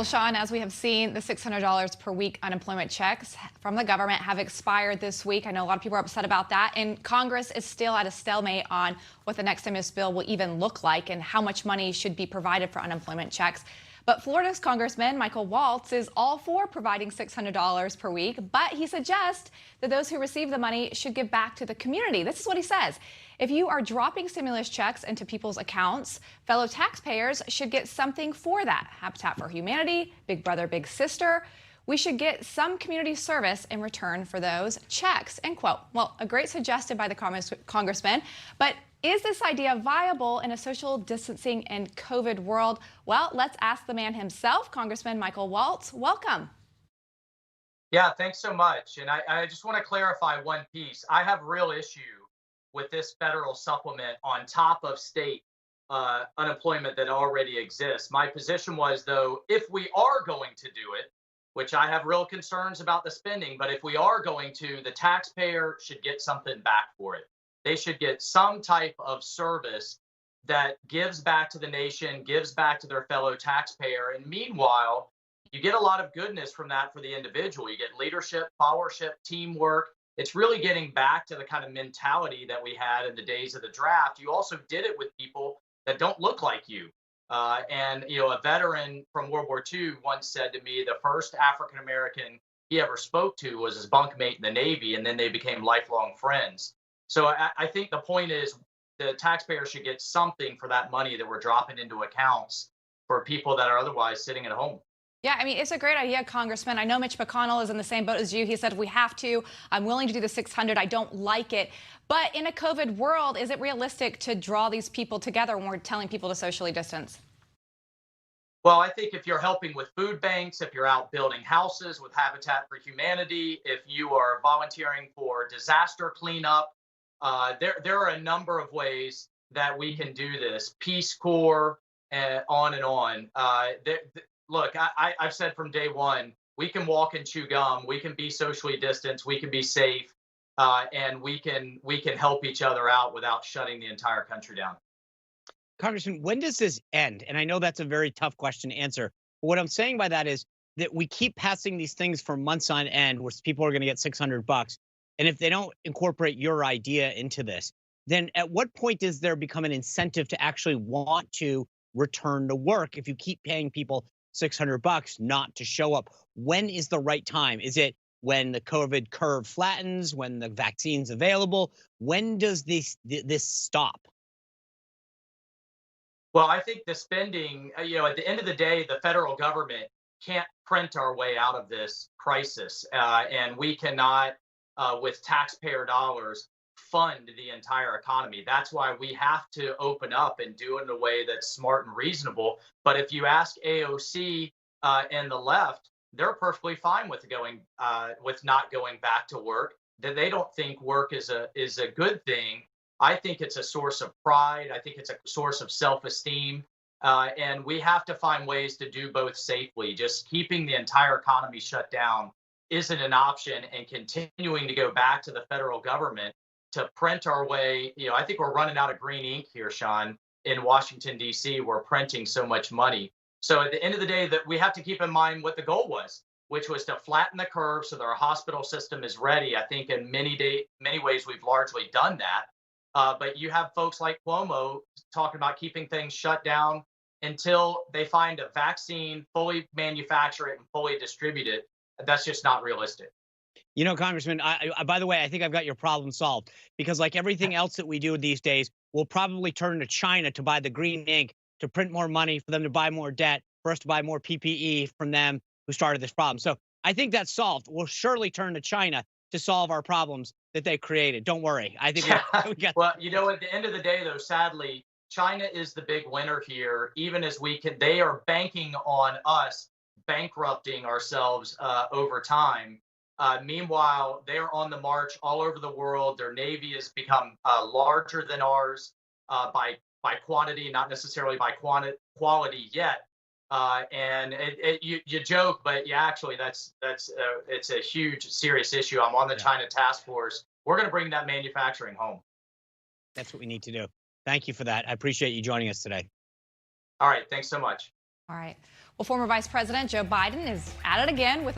Well, Sean, as we have seen, the $600 per week unemployment checks from the government have expired this week. I know a lot of people are upset about that. And Congress is still at a stalemate on what the next stimulus bill will even look like and how much money should be provided for unemployment checks. But Florida's Congressman Michael Walsh is all for providing $600 per week, but he suggests that those who receive the money should give back to the community. This is what he says. If you are dropping stimulus checks into people's accounts, fellow taxpayers should get something for that. Habitat for Humanity, Big Brother, Big Sister. We should get some community service in return for those checks, end quote. Well, a great suggestion by the congressman, but is this idea viable in a social distancing and COVID world? Well, let's ask the man himself, Congressman Michael Walsh. Welcome. Yeah, thanks so much. And I just want to clarify one piece. I have real issue with this federal supplement on top of state unemployment that already exists. My position was, though, if we are going to do it, which I have real concerns about the spending, but if we are going to, the taxpayer should get something back for it. They should get some type of service that gives back to the nation, gives back to their fellow taxpayer. And meanwhile, you get a lot of goodness from that for the individual. You get leadership, followership, teamwork. It's really getting back to the kind of mentality that we had in the days of the draft. You also did it with people that don't look like you. A veteran from World War II once said to me, the first African American he ever spoke to was his bunkmate in the Navy, and then they became lifelong friends. So I think the point is the taxpayer should get something for that money that we're dropping into accounts for people that are otherwise sitting at home. Yeah, I mean, it's a great idea, Congressman. I know Mitch McConnell is in the same boat as you. He said, we have to. I'm willing to do the 600. I don't like it. But in a COVID world, is it realistic to draw these people together when we're telling people to socially distance? Well, I think if you're helping with food banks, if you're out building houses with Habitat for Humanity, if you are volunteering for disaster cleanup, there are a number of ways that we can do this. Peace Corps, on and on. Look, I've said from day one, we can walk and chew gum, we can be socially distanced, we can be safe, and we can help each other out without shutting the entire country down. Congressman, when does this end? And I know that's a very tough question to answer. But what I'm saying by that is that we keep passing these things for months on end where people are going to get $600. And if they don't incorporate your idea into this, then at what point does there become an incentive to actually want to return to work if you keep paying people $600 not to show up? When is the right time? Is it when the COVID curve flattens, when the vaccine's available? When does this stop? Well, I think the spending, at the end of the day, the federal government can't print our way out of this crisis. And we cannot, with taxpayer dollars, fund the entire economy. That's why we have to open up and do it in a way that's smart and reasonable. But if you ask AOC and the left, they're perfectly fine with not going back to work. That they don't think work is a good thing. I think it's a source of pride. I think it's a source of self-esteem. And we have to find ways to do both safely. Just keeping the entire economy shut down isn't an option, and continuing to go back to the federal government to print our way. I think we're running out of green ink here, Sean, in Washington, D.C. We're printing so much money. So at the end of the day, that we have to keep in mind what the goal was, which was to flatten the curve so that our hospital system is ready. I think in many ways, we've largely done that. But you have folks like Cuomo talking about keeping things shut down until they find a vaccine, fully manufacture it, and fully distribute it. That's just not realistic. Congressman, by the way, I think I've got your problem solved, because like everything else that we do these days, we'll probably turn to China to buy the green ink, to print more money, for them to buy more debt, for us to buy more PPE from them who started this problem. So I think that's solved. We'll surely turn to China to solve our problems that they created. Don't worry. I think we got. Well, at the end of the day, though, sadly, China is the big winner here. Even as they are banking on us bankrupting ourselves over time. Meanwhile, they're on the march all over the world. Their navy has become larger than ours by quantity, not necessarily by quality yet. And you joke, but yeah, actually, it's a huge, serious issue. I'm on the China task force. We're going to bring that manufacturing home. That's what we need to do. Thank you for that. I appreciate you joining us today. All right. Thanks so much. All right. Well, former Vice President Joe Biden is at it again with